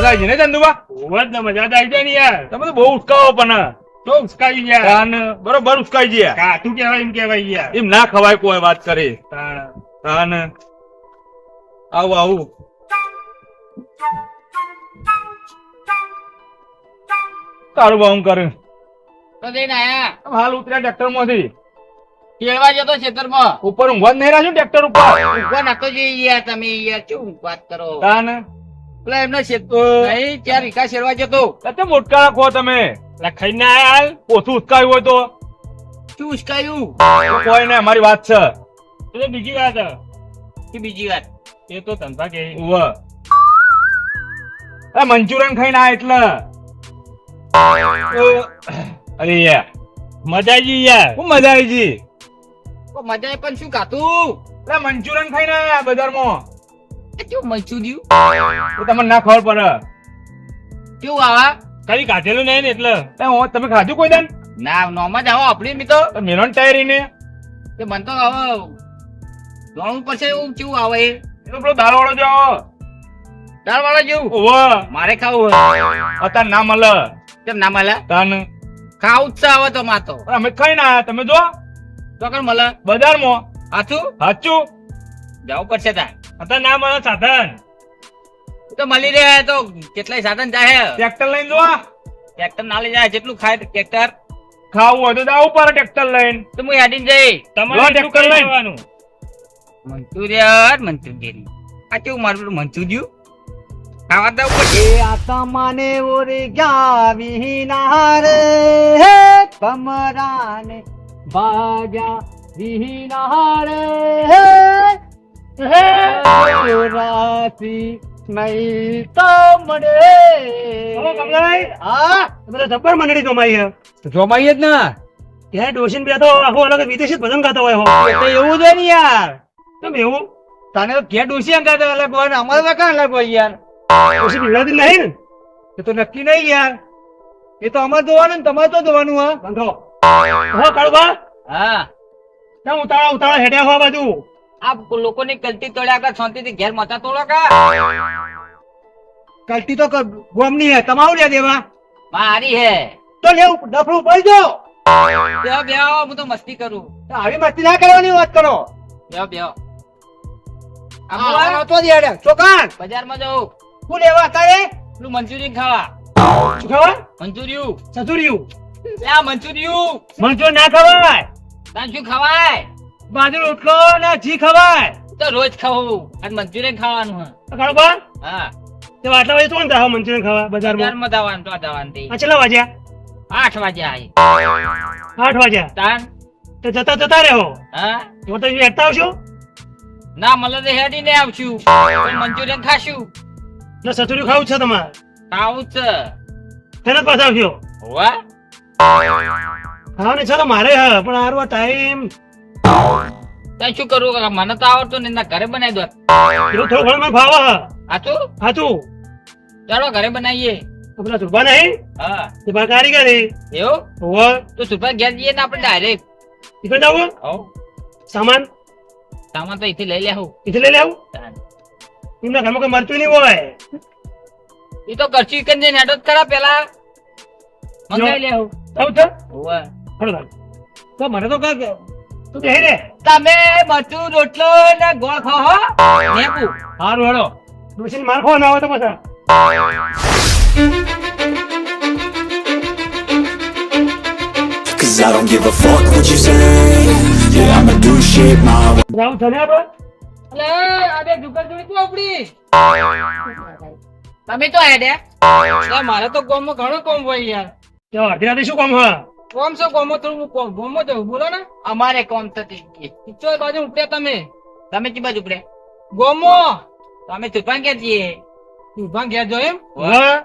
મજા આવી ને ચંદુબા? ઓવર ને મજા આવી જાય ને યાર. તમે તો બહુ ઉચકાવો પણ તો ઉસકાઈ યાર. કાન બરોબર ઉચકાઈ ગયા. કાઠું કહેવાય એમ કહેવાય યાર. એમ ના ખવાય કોઈ વાત કરે. તાણ. કાન આવું આવું તારું બાઉમ કરે. તો જઈને આયા હાલ ઉતર્યા ટ્રેક્ટર માંથી. કેળવા જતો ખેતરમાં ઉપર ઊંઘવા જ નહીં રહ્યા છો ટ્રેક્ટર ઉપર. ઊંઘવા નાખો જોઈએ યાર તમે યાર શું વાત કરો કાન પેલા એમનો નહીં ચાર વિકાસ શેરવા જતો કતે મોટકા રાખો તમે. એટલે ખાઈને આયા હાલ. ઓછું ઉચકાયું હોય તો શું ઉસકાયું તો કોઈ ને અમારી વાત છે. એ તો બીજી વાત હે. કે બીજી વાત એ તો ધંધા કે ઉવ્વ. આ મંચુરિયન ખાઈને આ એટલે અરે યાર મજા આવી ગઈ યાર. શું મજા આવી ગઈ. તો મજા આવે પણ શું ખાતું એટલે મંચુરિયન ખાઈને આયા બજારમાં. કેવું મંચુરિયું તો તમને ના ખબર પડે. કેવું આવા કઈ કાઢેલું નહીં ને એટલે. તમે ખાધું કોઈ દાન? ના નોમાં જ આવો આપડી મી તો મેલોન ટાયરી ને તે મન તો હવે જોણવું પડશે એવું કેવું આવે એ એ તો પેલો દાળ વાળો જો દાળ વાળા જેવું ઓવ મારે ખાવું હોય અત્યારે ના મળે. કેમ ના મળે તાન ખાવું જ છે હવે તો માં તો અમે ખાઈને આયા તમે જો ચોકડ મળે બજારમાં. હાચું સાચું જવું પડશે તાર અત્યારે ના મળે સાધન. તો મળી રહ્યા તો કેટલાય સાધન જાય ટ્રેક્ટર લઈને જો. ટ્રેક્ટર ના લઈ જાય જેટલું ખાય ટ્રેક્ટર ખાવું હોય તો જાવું પડે ટ્રેક્ટર લઈને. તો હું હેડીને જઈ તમારે લો, એટલું ટ્રેક્ટર કરી લઈને. દેવાનું. મંચુરિયન આ કેવું મારું પેલું મંચુરિયું ખાવા દઉં પડશે આત્માને ઓરે ગયા વિહીના રે કમરાને બાજા વિહીના રે રાતી નહીં તો મળે. ઓ કમલાઈ, હા તમે તો જબ્બર મંડળી જમાઈ છે. જોમાઈએ જ ના ત્યાં ડોશીને બે તો આખો અલગ વિદેશી ભજન ગાતો હોય હો. એ તો એવું છે ને યાર. કેમ એવું? તને તો ઘેર ડોસી અંગાતો અલગ હોય ને અમારે તો કાં અલગ હોય યાર. ડોશી બિગડાતી નહીં ને? એ તો નક્કી નહીં યાર. એ તો અમારે જોવાનું ને તમારે તો જોવાનું હા. બંધો. હો કાળુબા, હા કેમ ઉતાળા હેડ્યા હો આ બાજુ? આ લોકોની કલટી તોડ્યા કર શાંતિથી ઘેર મતા તોડો કા કલ્ટી તો ગોમની હે તમારું લે દેવા મારી હે તો લેવું ડફરું પડી જો. બેહો બેહો હું તો મસ્તી કરું આવી મસ્તી ના કરવાની વાત કરો. બેહો બેહો આ તો દેડે ચોકાન બજારમાં જાઉં શું લેવા અત્યારે પેલું મંચુરિયન ખાવા શું ખવાય? મંચુરિયું સસુરિયું. લે આ મંચુરિયું મંચુરિયન ના ખવાય. તાન શું ખવાય બાજુ રોટલો ને ઘી ખવાય. તો રોજ ખાવું અને મંચુરિયન ખાવાનું હે કાળુબા, હા તે આટલા વાગે કોણ જાવ મંચુરિયન ખાવા બજારમાં? બજારમાં જવાનું તો જવાનું તે આ કેટલા વાગ્યા? 8 વાગે આવી 8 વાગ્યા. તાન તો જતા રહો. હા તો તો હેડતા આવશો ના મળે તો હેડીને આવશું પણ મંચુરિયન ખાશું ને સસુરિયું ખાવું જ છે તમારે? ખાવું જ છે તેને જ પાછા આવશો? હોવા હા ને ચાલો મારે હા પણ હારું આ ટાઈમ ત્યાં શું કરું કાકા મને તો આવડતું ને એના ઘરે બનાવી દો એવું થોડું ઘણું મને ભાવે હા. હાચું હાચું. ચાલો ઘરે બનાવીએ આ પેલા સુરભા નહીં હા તે મારા કારીગરી એવું હોવે. તો સુપર ઘેર જઈએ ને આપણે ડાયરેક્ટ ઈકન જાવું? સામાન સામાન તો અહીંથી લઈ લેવું ઈથી લઈ લેવું? એમના ઘરમાં કોઈ મળતું નહીં હોય. એ તો કરશું ઈકન જઈને હેડો જ ખરા પેલા મંગાવી લેવું આવું છે? હોવે ખરું તાર. તો મને તો કાંઈક તું કહે ને તમે મરચું રોટલો ને ગોળ ખાઓ હો નેપુ હારું હેડો. ડોશીને માર ખાવા ના આવે તો પાછા. Cause I don't give a fuck what you say. Yeah, I'ma do shit my way. આવું છે ને આપણે? અલે આડે દુકાન જોઈ તું આપડી તમે તો હેડે મારે તો ગામમાં ઘણું કામ હોય યાર તો અડધી રાતે શું કામ હા? કોમ છો કોમો થોડું ગોમો જવું બોલો ને અમારે કોમ થતી તો બાજુ ઉપડ્યા તમે કી બાજુ ઉપડ્યા ગોમો તમે તુફાન ઘેર જઈએ તુફાન ઘેર જો એમ હા.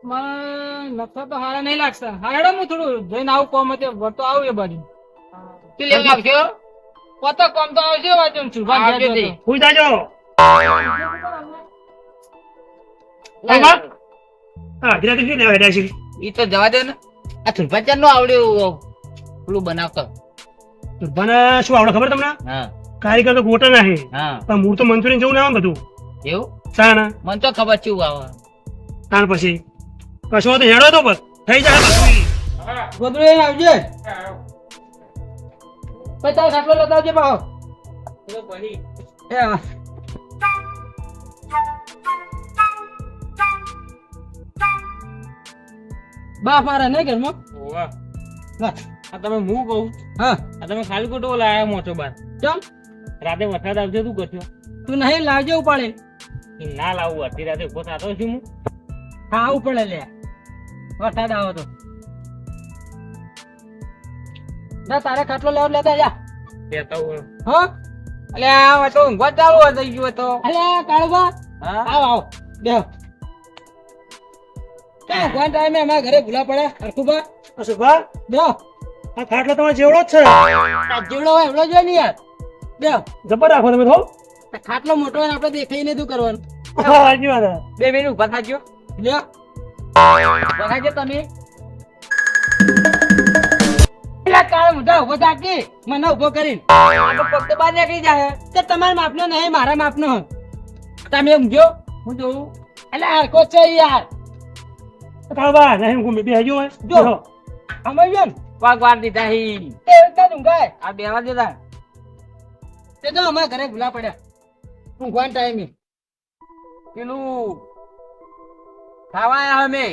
મને નફા તો હારા નહીં લાગતા હારડો હું થોડું જઈને આવું કોમ તે વળતો આવું એ બાજુ તું લેવા આવશો પતો કોમ તો આવજો બાજુ તુફાન ઘેર જઈએ હુઈ જાજો. હા અડધી રાતે શું લેવા હેડ્યા છે? ઈ તો જવા દે ને આ તુફાન નું આવડ્યું પેલું બનાવતો સુરભાને શું આવડે ખબર તમને? હા કારીગર તો ગોટા ના હે હા પણ મૂળ તો મંચુરિયન જેવું ના આવે ને બધું. એવું સાના મને તો ખબર છે આવે તાર પછી કશો તો હેડો તો બસ થઈ જાય બધું. ગોદડું લઈને આવજે પછી તારો ખાટલો લેતા આવજે પાછો. એ હા. બાપ મારા નહીં ઘરમાં વાહ. આ તમે હું કહું હા આ તમે ખાલી ખોટો લાયા મોટો બાર ચમ રાતે વરસાદ આવશે શું કરશો તું નહીં લાવજે ઉપાડે ના લાવું અડધી રાતે ઉભો થતો છું હું હા ઉપડે લે વરસાદ આવો તો ના તારે ખાટલો લેવા લેતા જા કહેતા હોય હા અલ્યા તો ઊંઘવા ચાલુ થઈ ગયું તો અલે કાળુબા હા આવ આવ બેહો ક્યાં કોણ ટાઈમે અમારા ઘરે ભૂલા પડે હરખુબા અશુભા બેહો આ ખાટલો તમારે જેવડો જ છે આ જેવડો હોય એવડો જોઈએ ને યાર બેહો જબર રાખો તમે તો આ ખાટલો મોટો હોય ને આપણે દેખાઈને શું કરવાનું હા સાચી વાત છે. 2 મિનિટ ઉભા થાજો લ્યો બગાજો તમે પેલા કાળો મોઢા ઉભો થાકી મને ઉભો કરીને આનો પગ તો બહાર નીકળી જાય તે તમારા માપનો નહીં મારા માપનો હોય. તમે ઊંઘજો હું જોઉં એટલે હરખો છે યાર કાળબા નહીં હું બે હજુ હોય જો. સમજ્યો ને પગ વાર દીધા હી એ રીતના જ ઊંઘાય આ બેવા દેતા તે તો અમારા ઘરે ભૂલા પડ્યા ઊંઘવાના ટાઈમે પેલું ખાવા આયા અમે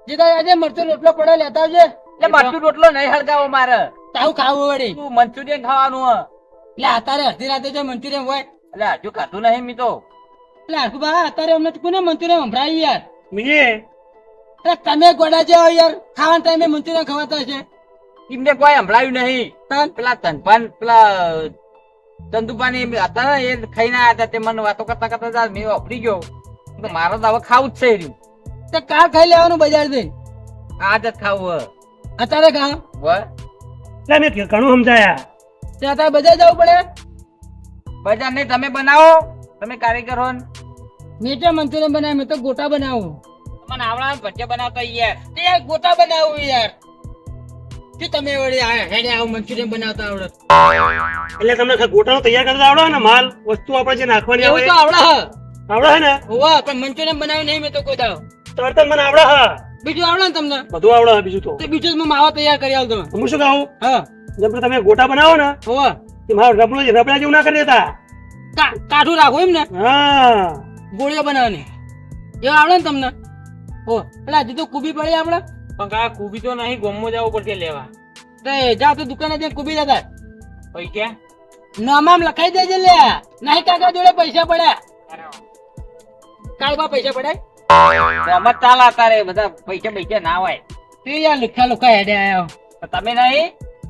જીતા આજે મરચું રોટલો પડે લેતા આવજે એટલે મરચું રોટલો નહીં હળગાવો મારે તાવું ખાવું વળી તું મંચુરિયન ખાવાનું હ એટલે અત્યારે અડધી રાતે જો મંચુરિયન હોય એટલે હજુ ખાધું નહીં મી તો એટલે હરખું બા અત્યારે અમને તો કોને મંચુરિયન સંભળાય યાર મીએ એટલે તમે ગોડા જેવા યાર ખાવાના ટાઈમે મંચુરિયન ખવાતા હશે એમને કોઈ સંભળાયું નહીં તાન પેલા તનપાન પેલા ચંદુપાની હતા ને એ ખાઈને આયા હતા તે મને વાતો કરતા કરતા મેં વાપરી ગયો તો મારે તો હવે ખાવું જ છે રહ્યું તે કાલ ખાઈ લેવાનું બજાર જઈને આ જ ખાવું અત્યારે ખા હવે એટલે મેં ઘણું સમજાયા તે અત્યારે બજાર જવું પડે બજાર નહીં તમે બનાવો તમે કારીગર હો ને નીચે મંચુરિયન બનાવે મેં તો ગોટા બનાવું મને આવડા ભજીયા બનાવતા યાર તે યાર ગોટા બનાવું યાર શું તમે વળી હેડે આવું મંચુરિયન બનાવતા આવડત એટલે તમને ગોટાનો તૈયાર કરતા આવડે ને માલ વસ્તુ આપણે જે નાખવાની એવું આવે તો આવડે હ આવડે છે ને હોવા પણ મંચુરિયન બનાવ્યું નહીં મેં તો કોઈ દાવ તરત જ મને આવડે હા બીજું આવડે ને તમને બધું આવડે છે બીજું તો તે બીજું જ મેં માવા તૈયાર કરી આવું તમે હું શું કહું હા જેમ કે તમે ગોટા બનાવો ને હોવા એ મારો રબડા જેવું ના કરી દેતા કાઠું રાખો એમ ને હા ગોળીઓ બનાવવાની એવું આવડે ને તમને હો એટલે હજી તો કુબી પડી આપણે પણ કા કુબી તો નહીં ગોમમાં જવું પડશે લેવા તો જાઓ તો દુકાને જઈને કુબી લેતા પૈસા નામામ લખાઈ દેજે લે નહીં કાકા જોડે પૈસા પડ્યા કાળમાં પૈસા પડાય અમે ચાલ હતા રે બધા પૈસા ના હોય તે યાર લુખા લુખા હેડે આયો તમે નહીં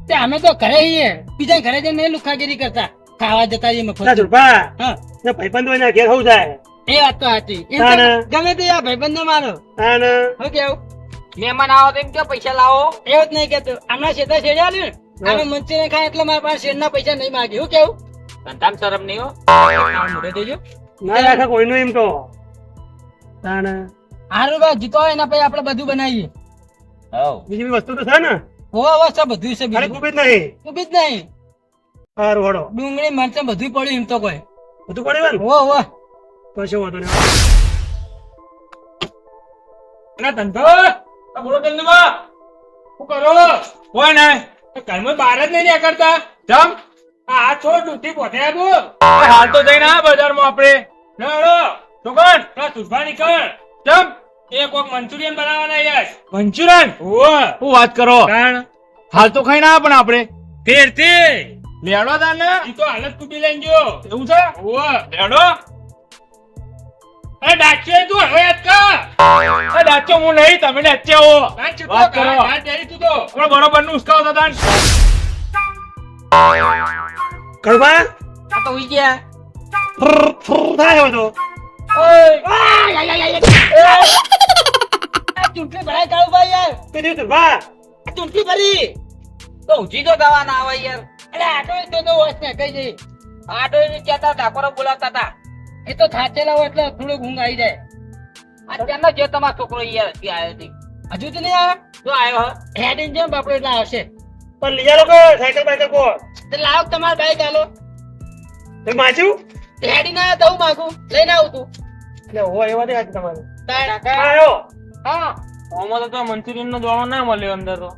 તે અમે તો ઘરે છીએ બીજા ઘરે જઈને નહીં લુખાગીરી કરતા ખાવા જતા રહીએ મફત ઝુરપા હા ને ભાઈબંધો એના ઘેર હોવું જાય એ વાત તો સાચી એમ ના, તો ના. ગમે તે યાર ભાઈબંધો મારો અને હું કેવું મહેમાન આવો તો એમ કે પૈસા લાવો એવું જ નહીં કેતો હમણાં શેતા શેડ્યા ને અમે મંચુરિયન ખાય એટલે મારા પાસે શેરના પૈસા નહીં માગે હું કેવું ધંધામ શરમ નહીં હો મોઢે દેજો ના રાખે કોઈનું એમ તો તાણે હારું ભાઈ જીતો હોય એના પછી આપણે બધું બનાવીએ હવ બીજી બી વસ્તુ તો છે ને હોવા હોવા સબ બધું છે ખાલી બીજું કુબી જ નહીં કુબી જ નહીં સારું હળો ડુંગળી મરચાં બધું પડ્યું એમ તો કોઈ બધું પડે ને હો હો કશો વાંધો નહીં ના ધંધો આ બોલો ધંધોમાં શું કરો હોય ને ઘરમાં બહાર જ નહીં નીકળતા જમ આ છોડ દૂધી પોતે આપો હાલ તો જઈને આ બજારમાં આપણે હેડો દુકાન પેલા સુરભા નીકળ જમ એ કોક મંચુરિયન બનાવવાના યાર મંચુરિયન ઓહ શું વાત કરો હાલ તો ખાઈ ના પણ આપણે ફેર તે લેડો તાને ઈ તો હાલત કુબી લઈને ગયો એવું છે ઓહ લેડો એ ડાચ્યો તું હવે યાદ કર એ ડાચ્યો હું નહીં તમે ડાચ્યો વાત કરો તું તો પણ બરોબર નું ઉસકાવ તો તાન કડવા આ તો ઉઈ ગયા થાય હવે તો ચૂંટણી ભરાય કાળું ભાઈ યાર તે દિવસ ઝુરપા ચૂંટણી ભરી તો ઊંચી તો દવા ના આવે યાર એટલે આટો તો હોશ ને કઈ જઈ આટો એને કહેતા ડાકોરો બોલાવતા હતા એ તો થાચેલા હોય એટલે થોડું ઊંઘ આવી જાય અત્યારનો જે તમારો છોકરો યાર ત્યાં આવ્યો હજુ તો નહીં આવ્યા તો આવ્યો હેડીને જેમ બાપડો એટલે આવશે પણ લઈ આલો કે સાયકલ બાયકલ કો તો લાવ તમારા બાઈક આલો તે માચ્યું હેડીને આવ્યા તો હું માગું લઈને આવું તું એટલે હોય એવા નહીં આજ તમારે આવ્યો. હા આમાં તો મંચુરિયન નો દોણો ના મળ્યો અંદર તો.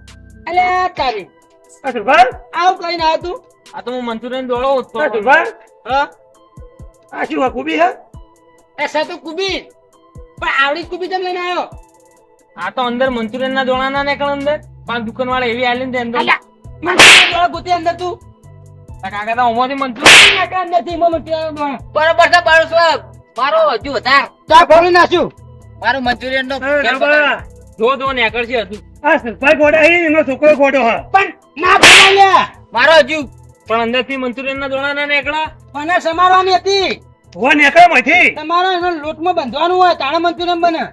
અલ્યા તારી આ સુરભાઈ, આવું કઈ ના હતું આ તો હું મંચુરિયન દોડો ઉઠતો. આ સુરભાઈ, હા આ શું આ કુબી હે? એસા તો કુબી પણ આવડી કુબી તમે લઈને આવ્યો આ તો અંદર મંચુરિયન ના દોણા ના નીકળે અંદર. પાંચ દુકાન વાળા એવી આલી ને તે અંદર. અલ્યા મને ગોતી અંદર તું આ કાકા તો આમાંથી મંચુરિયન નાકા નથી બરોબર છે મારો હજુ વધાર ચા ફોડી નાખ્યું મારું મંચુરિયન નો એ બાબા, જો નીકળશે હતું. આ સુરભાઈ ગોડા હે, એનો છોકરો ગોડો હા. પણ ના ફોડાય મારો હજુ પણ અંદર થી મંચુરિયન ના દોણા ના નીકળ્યા. મને સમારવાની હતી વો નેકળે માંથી. તમારો એનો લોટમાં બંધવાનું હોય તાણે મંચુરિયન બને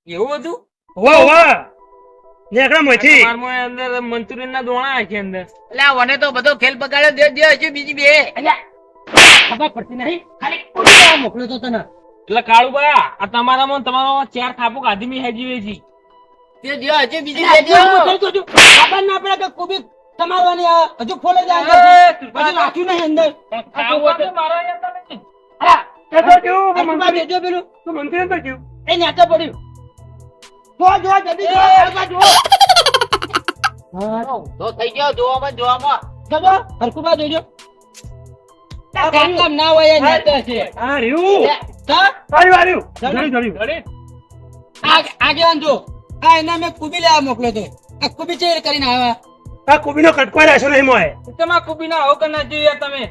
એવું હતું? વાહ વાહ, નેકળે માંથી. મારમાં અંદર મંચુરિયન ના દોણા છે અંદર. એટલે આ વને તો બધો ખેલ બગાડ્યો દે હજુ બીજી બે ખબર પડતી નહીં ખાલી કુબી મોકલ્યો તો તને એટલે કાળુબા આ તમારામાં તમારો ચાર થાપો કાઢી મી હેજી વેચી. તે દિયો હજુ બીજી બે દિયો ખબર ના પડે કે કુબી સમારવાની આ હજુ ફોલે જાય હજુ રાખ્યું નહીં અંદર ખાવું હતું મારા અંદર નહીં. અલા, એ તો કેવું કે આ કુબા દેજો પેલું તો મંદિર તો કેવું? એ નેચે પડ્યું જો જલ્દી જો તો થઈ ગયો જોવામાં જજો હરકુબા જોજો આ કામ ના હોય એ નેચે છે આ રહ્યું. તા સારી વાર્યું. જલ્દી જલ્દી. આગેવાન જો આ એના મેં કુબી લેવા મોકલ્યો તો આ કુબી ચેર કરીને આવ્યા આ કુબીનો કટકો રાખ્યો નહીં મોય. તમારા કુબી ના આવો કરના જોઈએ તમે.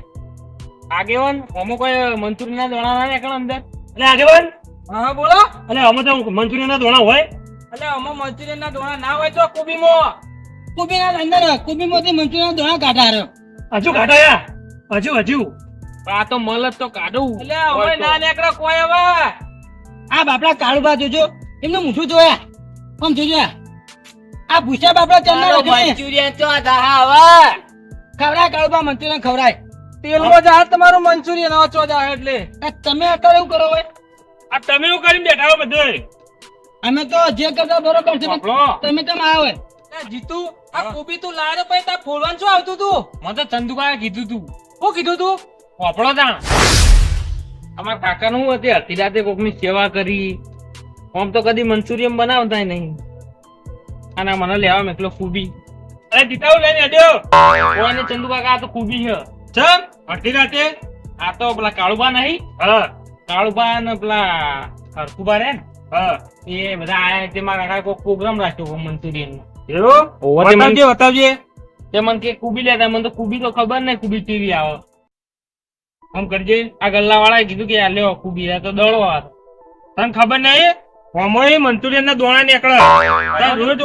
આગેવાન અમુક કોઈ મંચુરિયન ના દોણા ના નીકળે અંદર. એટલે આગેવાન, હા બોલો. એટલે અમે તો મંચુરિયન ના દોણા હોય. એટલે આમાં મંચુરિયન ના દોણા ના હોય તો કુબીમાં કુબી ના અંદર કુબી માંથી મંચુરિયન દોણા કાઢા રહ્યો હજુ કાઢાયા, હજુ. આ તો મળત તો કાઢું. એટલે હવે ના નીકળે કોઈ હવે. આ બાપડા કાળુબા જોજો એમનું મૂઠું જોયા આમ જોજો આ ભૂસા બાપડા ચંદા મંચુરિયન તો ખવડાય કાળુબા મંચુરિયન ખવડાય તેલમાં જા તમારું મંચુરિયન હવે ચો જા એટલે. આ તમે અત્યારે એવું કરો હોય આ તમે એવું કરીને બેઠા હો બધે. અમે તો જે કરતા બરોબર છે પણ બાપલો. તમે કેમ આવ્યા હોય જીતુ આ કોબી તું લાયો પછી તાર ફોડવાનું શું આવતું તું? મને તો ચંદુભાઈએ કીધું તું. શું કીધું તું? પોપડો તાણ. અમારા કાકા નું હતી અડધી રાતે કોકની સેવા કરી. આમ તો કદી મંચુરિયન બનાવતા નહીં. અને મને લેવા મેકલો કુબી. અરે જીતાઉ લઈને અડ્યો. ઓને ચંદુ કાકા આ તો કુબી છે. ચમ અડધી રાતે આ તો પેલા કાળુબા નહીં. હા કાળુબા ને પેલા હરકુબા રે ને. હા એ બધા આયા તે મારા કાકા કોઈ પ્રોગ્રામ રાખ્યો મંચુરિયન નો. બતાવજે. તે મને કે કુબી લેતા, મને તો કુબી તો ખબર નહીં કુબી ટીવી આવે. આમ કરજે આ ગલ્લા વાળાએ કીધું કે આ લ્યો કુબી આ તો દળો આ તને ખબર નહીં ઓમોય મંચુરિયન ના દોણા નીકળે રોજ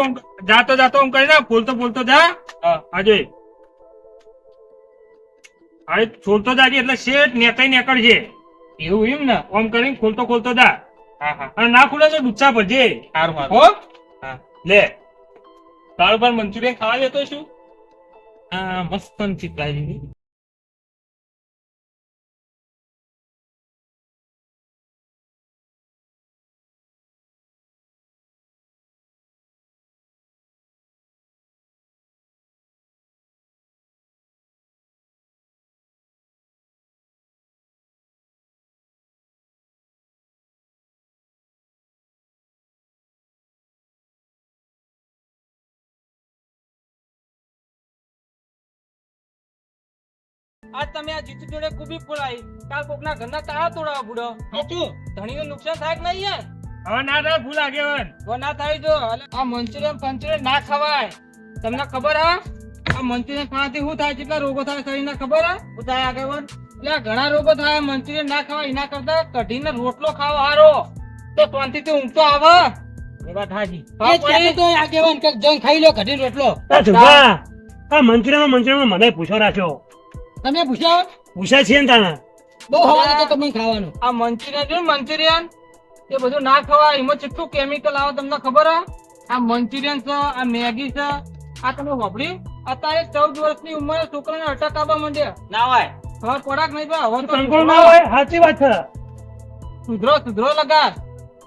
જાતો આમ કરીને ફૂલતો જા આજે અરે છોલતો જાજે એટલે શેઠ નેકાઈ નીકળજે એવું એમ ને આમ કરીને ખોલતો જા અને ના ખુલે તો ડૂચા ભરજે હો લે તારું પર મંચુરિયન ખાવા લેતો શું મસ્ત ચીપલાઈ આજ તમે આ જીતુ જોડે કુબી ફોડાઈ કાલ કોકના ઘરના તાળા તોડાવા બુડો સાચું ધણીનું નુકસાન થાય કે નહીં યાર હવે ના થાય ભૂલ આગેવાન. તો ના થાય જો આ મંચુરિયન ના ખવાય તમને ખબર હા આ મંચુરિયન ખાવાથી શું થાય કેટલા રોગો થાય શરીરના ખબર હા શું થાય આગેવાન એટલે આ ઘણા રોગો થાય મંચુરિયન ના ખવાય એના કરતા કઢીને રોટલો ખાવો હારો તો શાંતિથી ઊંઘતો આવે એ વાત હાજી એ જ કહેતો તો આગેવાન કે જઈને ખાઈ લો કઢી રોટલો આ જુગા, આ મંચુરિયનમાં મને પૂછો રાખ્યો. તમે પૂછ્યા પૂછ્યા છીએ ને તાણા. બહુ હવાનું તો તમને ખાવાનું આ મંચુરિયન એ બધું ના ખવાય એમાં કેટલું કેમિકલ આવે તમને ખબર હે આ મંચુરિયન છે આ મેગી છે આ તમે વાપર્યું અત્યારે 14 વર્ષની ઉંમરે છોકરાને અટક આવવા માંડ્યા ના હોય હવે ખોરાક નહીં તો હવે તો કંકોળ ના હોય, સાચી વાત છે. સુધરો લગા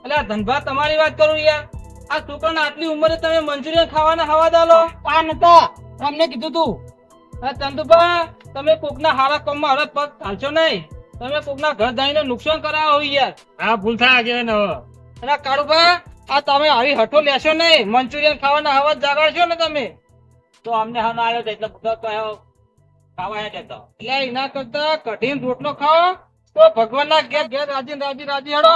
એટલે આ ધનભા તમારી વાત કરું યાર આ છોકરાને આટલી ઉંમરે તમે મંચુરિયન ખાવાના હવા દાલો આ નતા અમને કીધું તું આ ચંદુભા તમે કોકના હારા કામમાં હરત પગ ચાલશો નહીં તમે કોકના ઘર જઈને નુકસાન કરાવો યાર હા ભૂલ થાય આગેવાન. હવે અને કાળુભા આ તમે આવી હઠો લેશો નહીં, મંચુરિયન ખાવાના હવા જાગાડશો ને તમે તો અમને હા ના આવ્યો તો એટલે બધો તો ખાવા હે દેતો એટલે એના કરતા કઢીને રોટલો ખાઓ તો ભગવાનના ઘેર ઘેર રાજી રાજી રાજી હેડો.